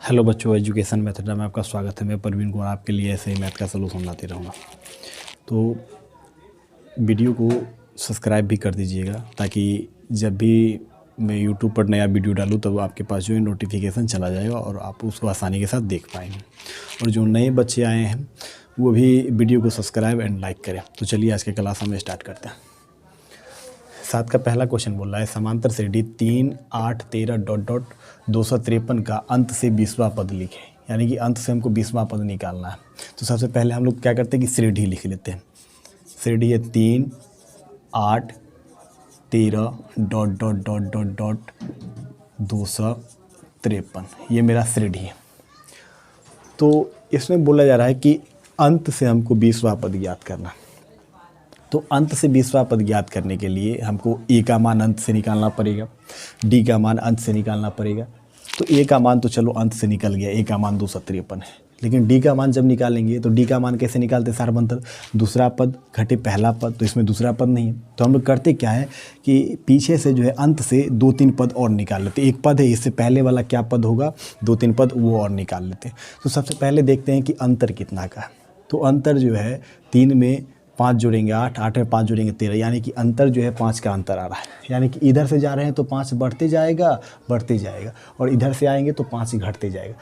Hello बच्चों, education method में आपका स्वागत है। मैं परवीन कुमार आपके लिए ऐसे ही मैथ का सलूशन लाते रहूँगा। तो वीडियो को सब्सक्राइब भी कर दीजिएगा ताकि जब भी मैं यूट्यूब पर नया वीडियो डालूँ तो आपके पास जो है नोटिफिकेशन चला जाएगा और आप उसको आसानी के साथ देख पाएंगे। और जो नए बच्चे आए हैं वो भी वीडियो को सब्सक्राइब एंड लाइक करें। तो चलिए आज के क्लास हम स्टार्ट करते हैं। 7 का पहला क्वेश्चन बोल रहा है समांतर श्रेणी 3, 8, 13 डॉट डॉट 253 का अंत से 20वां पद लिखे। यानी कि अंत से हमको 20वां पद निकालना है। तो सबसे पहले हम लोग क्या करते हैं कि श्रेणी लिख लेते हैं। श्रेणी है 3, 8, 13 dot dot dot dot dot 253। ये मेरा श्रेणी है। तो इसमें बोला जा रहा है कि अंत से हमको 20वां पद ज्ञात करना। तो अंत से 20वां पद ज्ञात करने के लिए हमको ए का मान अंत से निकालना पड़ेगा, डी का मान अंत से निकालना पड़ेगा। तो ए का मान तो चलो अंत से निकल गया, ए का मान 253 है। लेकिन डी का मान जब निकालेंगे तो डी का मान कैसे निकालते हैं? सारबंतर दूसरा पद घटे पहला पद, तो इसमें दूसरा पद नहीं है। तो हम लोग करते क्या है कि पीछे से जो है अंत से 2-3 पद और निकाल लेते। एक पद है, इससे पहले वाला क्या पद होगा, 2-3 पद वो और निकाल लेते हैं। तो सबसे पहले देखते हैं कि अंतर कितना का है। तो अंतर जो है 3 में 5 जोड़ेंगे 8, 8 में 5 जोड़ेंगे 13, यानी कि अंतर जो है 5 का अंतर आ रहा है। यानी कि इधर से जा रहे हैं तो 5 बढ़ते जाएगा और इधर से आएंगे तो 5 घटते जाएगा।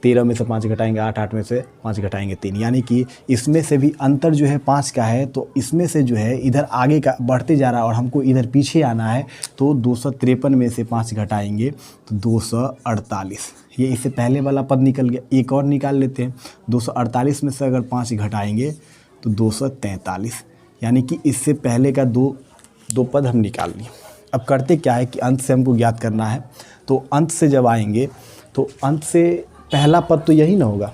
13 में से 5 घटाएंगे 8, 8 में से 5 घटाएंगे 3, यानी कि इसमें से भी अंतर जो है 5 का है। तो इसमें से जो है इधर आगे का बढ़ते जा रहा है और हमको इधर पीछे आना है। तो 253 में से 5 घटाएंगे तो 248। ये इससे पहले वाला पद निकल गया। एक और निकाल लेते हैं। 248 में से अगर 5 घटाएंगे तो 243, यानी कि इससे पहले का दो पद हम निकाल लिए। अब करते क्या है कि अंत से हमको ज्ञात करना है। तो अंत से जब आएंगे तो अंत से पहला पद तो यही ना होगा,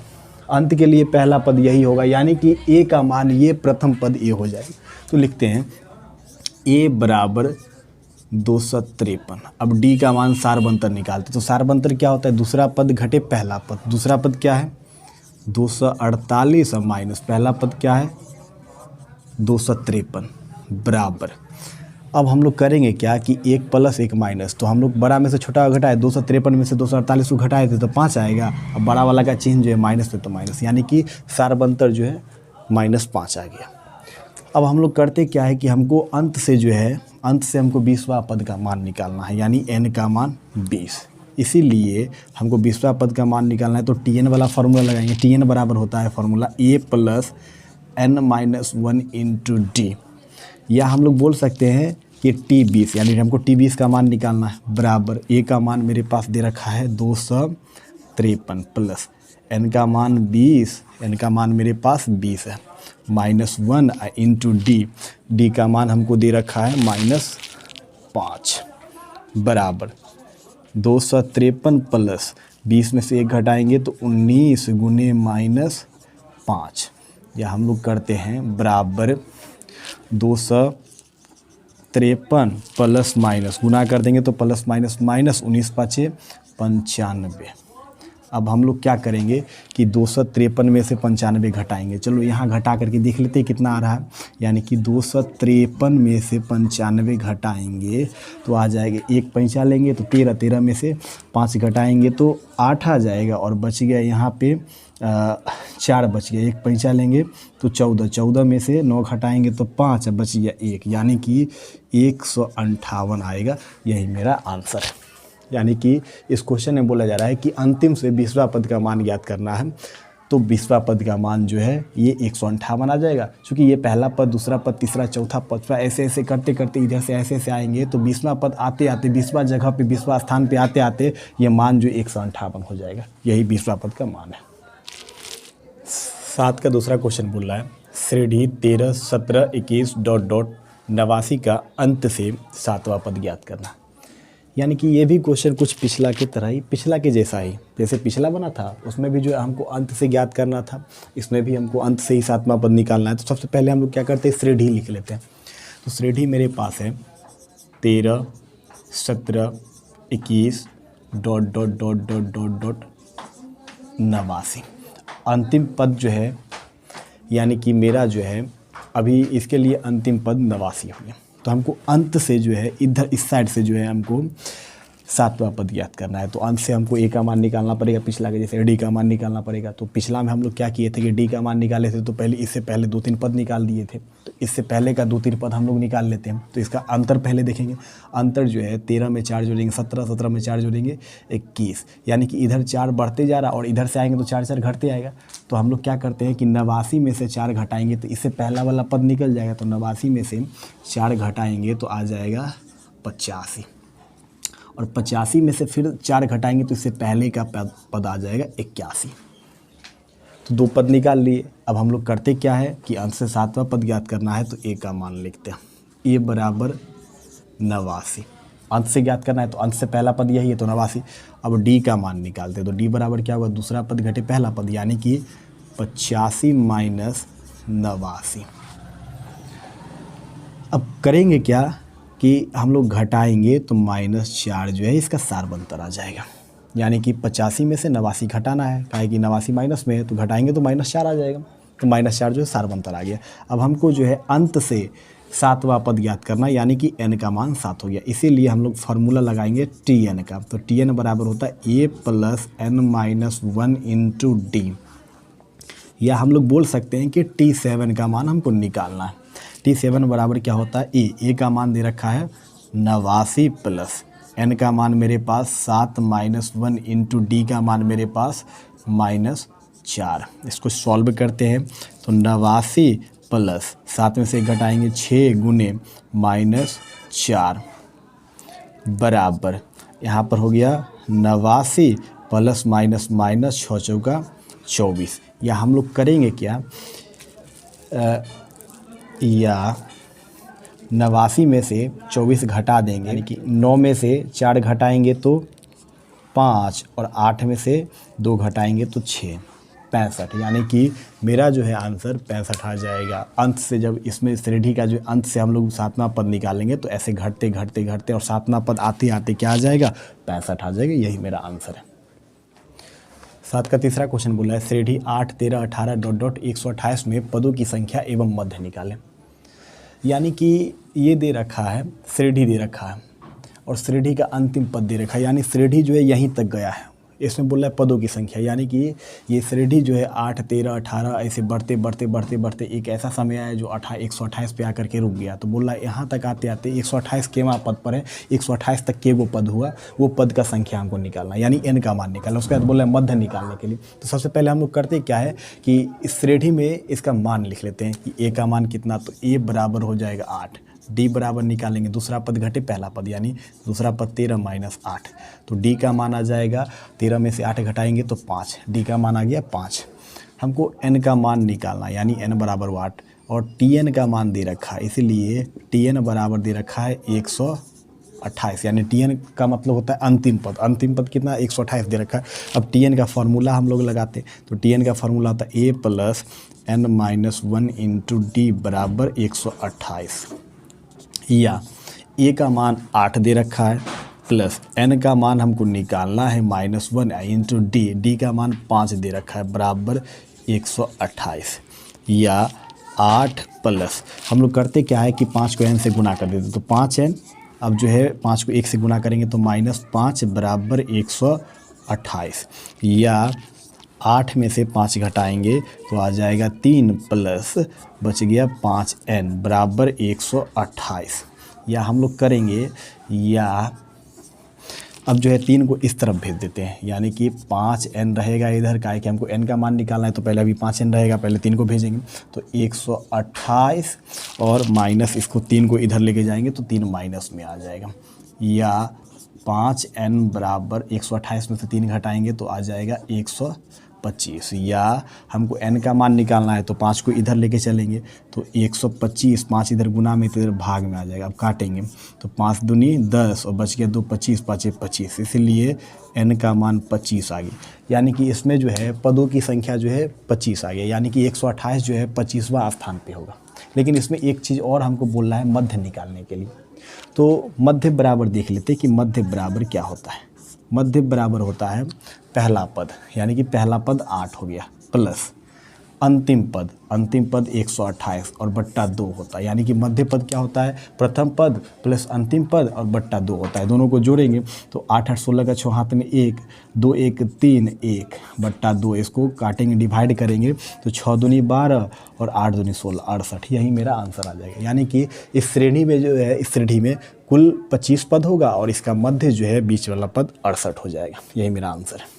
अंत के लिए पहला पद यही होगा, यानी कि ए का मान ये प्रथम पद ए हो जाएगा। तो लिखते हैं ए बराबर 253। अब डी का मान सारबंतर निकालते। तो सारबंतर क्या होता है? दूसरा पद घटे पहला पद। दूसरा पद क्या है? 248 और माइनस पहला पद क्या है? 253 बराबर। अब हम लोग करेंगे क्या कि 1 प्लस 1 माइनस। तो हम लोग बड़ा में से छोटा घटाए, 253 में से 248 को घटाए थे तो 5 आएगा। अब बड़ा वाला का चिन्ह जो है माइनस पे तो माइनस, यानी कि सारबंतर जो है -5 आ गया। अब हम लोग करते क्या है कि हमको अंत से जो है अंत से हमको 20वां पद का मान निकालना है, यानी n का मान 20। इसीलिए हमको 20वां पद का मान निकालना है। तो tn वाला फार्मूला लगाएंगे। tn बराबर होता है फार्मूला a + n-1 × d, या हम लोग बोल सकते हैं कि t20, यानी हमको t20 का मान निकालना है। बराबर a का मान मेरे पास दे रखा है 253 प्लस n का मान 20, n का मान मेरे पास 20 है, -1 × d का मान हमको दे रखा है -5 बराबर 253 प्लस 20 में से 1 घटाएंगे तो 19 × -5, या हम लोग करते हैं बराबर 253 प्लस माइनस गुना कर देंगे तो प्लस माइनस माइनस 19×5 = 95। अब हम लोग क्या करेंगे कि 253 में से 95 घटाएंगे। चलो यहाँ घटा करके देख लेते हैं कितना आ रहा है। यानी कि 253 में से 95 घटाएंगे तो आ जाएगा, 1 पैंचा लेंगे तो 13, 13 में से 5 घटाएंगे तो 8 आ जाएगा और बच गया यहाँ पे 4 बच गया। 1 पैंचा लेंगे तो 14, 14 में से 9 घटाएंगे तो 5, बच गया 1, यानी कि 158 आएगा। यही मेरा आंसर है। यानी कि इस क्वेश्चन में बोला जा रहा है कि अंतिम से 20वां पद का मान ज्ञात करना है। तो 20वां पद का मान जो है ये 158 आ जाएगा। क्योंकि ये पहला पद, दूसरा पद, तीसरा, चौथा, पाँचवा ऐसे ऐसे करते करते इधर से ऐसे ऐसे आएंगे तो 20वां पद आते आते 20वां जगह पे 20वां स्थान पे आते आते ये मान जो 158 हो जाएगा। यही 20वां पद का मान है। 7 का दूसरा क्वेश्चन बोल रहा है श्रेणी 13, 17, 21 डॉट डॉट 89 का अंत से 7वां पद ज्ञात करना। यानी कि ये भी क्वेश्चन कुछ पिछला की तरह ही, पिछला के जैसा ही, जैसे पिछला बना था उसमें भी जो है हमको अंत से ज्ञात करना था, इसमें भी हमको अंत से ही 7वां पद निकालना है। तो सबसे पहले हम लोग क्या करते हैं, श्रेणी लिख लेते हैं। तो श्रेणी मेरे पास है 13, 17, 21 dot dot dot dot dot dot 89। अंतिम पद जो है यानी कि मेरा जो है अभी इसके लिए अंतिम पद 89 हो गया। तो हमको अंत से जो है इधर इस साइड से जो है हमको सातवां पद ज्ञात करना है। तो अंत से हमको ए का मान निकालना पड़ेगा, पिछला के जैसे डी का मान निकालना पड़ेगा। तो पिछला में हम लोग क्या किए थे कि डी का मान निकाले थे, तो पहले इससे पहले 2-3 पद निकाल दिए थे, तो इससे पहले का 2-3 पद हम लोग निकाल लेते हैं। तो इसका अंतर पहले देखेंगे। अंतर जो है 13 में 4 जोड़ेंगे 17, 17 में 4 जोड़ेंगे 21, यानी कि इधर 4 बढ़ते जा रहा और इधर से आएंगे तो 4 घटते आएगा। तो हम लोग क्या करते हैं कि 89 में से 4 घटाएंगे तो इससे पहला वाला पद निकल जाएगा। तो 89 में से 4 घटाएंगे तो आ जाएगा 85, और 85 में से फिर 4 घटाएंगे तो इससे पहले का पद आ जाएगा 81। तो 2 पद निकाल लिए। अब हम लोग करते क्या है कि अंत से सातवां पद ज्ञात करना है, तो ए का मान लिखते हैं। ए बराबर 89, अंत से ज्ञात करना है तो अंत से पहला पद यही है तो 89। अब डी का मान निकालते हैं, तो डी बराबर क्या होगा, दूसरा पद घटे पहला पद, यानी कि 85 माइनस 89। अब करेंगे क्या कि हम लोग घटाएंगे तो -4 जो है इसका सार्वंतर आ जाएगा, यानी कि 85 में से 89 घटाना है, काहे कि 89 माइनस में है, तो घटाएंगे तो -4 आ जाएगा। तो -4 जो है सार्वंतर आ गया। अब हमको जो है अंत से सातवां पद ज्ञात करना, यानी कि n का मान 7 हो गया। इसीलिए हम लोग फार्मूला लगाएंगे Tn का। तो Tn बराबर होता है a + n-1 इंटू डी, या हम लोग बोल सकते हैं कि T7 का मान हमको निकालना है। T7 बराबर क्या होता है, ए का मान दे रखा है 89 प्लस n का मान मेरे पास 7 - 1 इंटू डी का मान मेरे पास -4। इसको सॉल्व करते हैं तो 89 प्लस 7 में से घटाएंगे 6 गुने -4 बराबर, यहाँ पर हो गया 89 प्लस माइनस 6 चौका 24। या हम लोग करेंगे क्या, या 89 में से 24 घटा देंगे, यानी कि 9 में से 4 घटाएंगे तो 5, और 8 में से 2 घटाएंगे तो 6, 65। यानी कि मेरा जो है आंसर 65 आ जाएगा। अंत से जब इसमें श्रेणी का जो अंत से हम लोग सातवां पद निकालेंगे तो ऐसे घटते घटते घटते और सातवां पद आते आते क्या आ जाएगा, 65 आ जाएगा। यही मेरा आंसर है। 7 का तीसरा क्वेश्चन बोला है श्रेणी 8, 13, 18 ... 128 में पदों की संख्या एवं मध्य निकालें। यानी कि ये दे रखा है, श्रेणी दे रखा है और श्रेणी का अंतिम पद दे रखा है, यानी श्रेणी जो है यहीं तक गया है। इसमें बोल रहा है पदों की संख्या, यानी कि ये श्रेणी जो है 8, 13, 18 ऐसे बढ़ते बढ़ते बढ़ते बढ़ते एक ऐसा समय आया जो 128 पे आकर के रुक गया। तो बोल रहा है यहाँ तक आते आते 128 केवां पद पर है, 128 तक के वो पद हुआ, वो पद का संख्या हमको निकालना, यानी n का मान निकालना। उसके बाद बोल रहा है मध्य निकालने के लिए। तो सबसे पहले हम लोग करते क्या है कि इस श्रेणी में इसका मान लिख लेते हैं कि a का मान कितना, तो a बराबर हो जाएगा 8, d बराबर निकालेंगे दूसरा पद घटे पहला पद, यानी दूसरा पद 13 - 8, तो d का मान आ जाएगा 13 में से 8 घटाएंगे तो 5, d का मान आ गया 5। हमको n का मान निकालना, यानी n बराबर 8, और tn का मान दे रखा है, इसीलिए tn बराबर दे रखा है 128, यानी tn का मतलब होता है अंतिम पद। अंतिम पद कितना, 128 दे रखा है। अब tn का फार्मूला हम लोग लगाते, तो tn का फार्मूला होता है a + n-1 इंटू डी बराबर 128, या a का मान 8 दे रखा है प्लस n का मान हमको निकालना है -1 इंटू डी का मान 5 दे रखा है बराबर 128, या 8 प्लस हम लोग करते क्या है कि 5 को n से गुना कर देते, तो 5n, अब जो है 5 को 1 से गुना करेंगे तो -5 बराबर 128, या 8 में से 5 घटाएंगे तो आ जाएगा 3 प्लस बच गया 5n बराबर 128। या हम लोग करेंगे, या अब जो है 3 को इस तरफ भेज देते हैं, यानी कि 5n रहेगा इधर का है कि हमको n का मान निकालना है, तो पहले अभी 5n रहेगा, पहले 3 को भेजेंगे तो 128, और माइनस इसको 3 को इधर लेके जाएंगे तो 3 माइनस में आ जाएगा, या 5n बराबर 128 में से 3 घटाएंगे तो आ जाएगा 125, या हमको n का मान निकालना है तो 5 को इधर लेके चलेंगे तो 125, 5 इधर गुना में तो इधर भाग में आ जाएगा। अब काटेंगे तो 5 दूनी 10 और बच गया 2 25, 5 25, इसीलिए n का मान 25 आ गया। यानी कि इसमें जो है पदों की संख्या जो है 25 आ गया, यानी कि 128 जो है 25वां स्थान पे होगा। लेकिन इसमें एक चीज़ और हमको बोलना है मध्य निकालने के लिए, तो मध्य बराबर देख लेते कि मध्य बराबर क्या होता है। मध्य बराबर होता है पहला पद, यानी कि पहला पद 8 हो गया, प्लस अंतिम पद 128 और बट्टा 2 होता है, यानी कि मध्य पद क्या होता है, प्रथम पद प्लस अंतिम पद और बट्टा 2 होता है। दोनों को जोड़ेंगे तो 8 8 16 का 6 हाथ में 1, 2 1 3, 1 बट्टा 2, इसको काटेंगे डिवाइड करेंगे तो 6 दूनी 12 और 8 दूनी 16 68, यही मेरा आंसर आ जाएगा। यानी कि इस श्रेणी में जो है, इस श्रेणी में कुल 25 पद होगा और इसका मध्य जो है बीच वाला पद 68 हो जाएगा, यही मेरा आंसर है।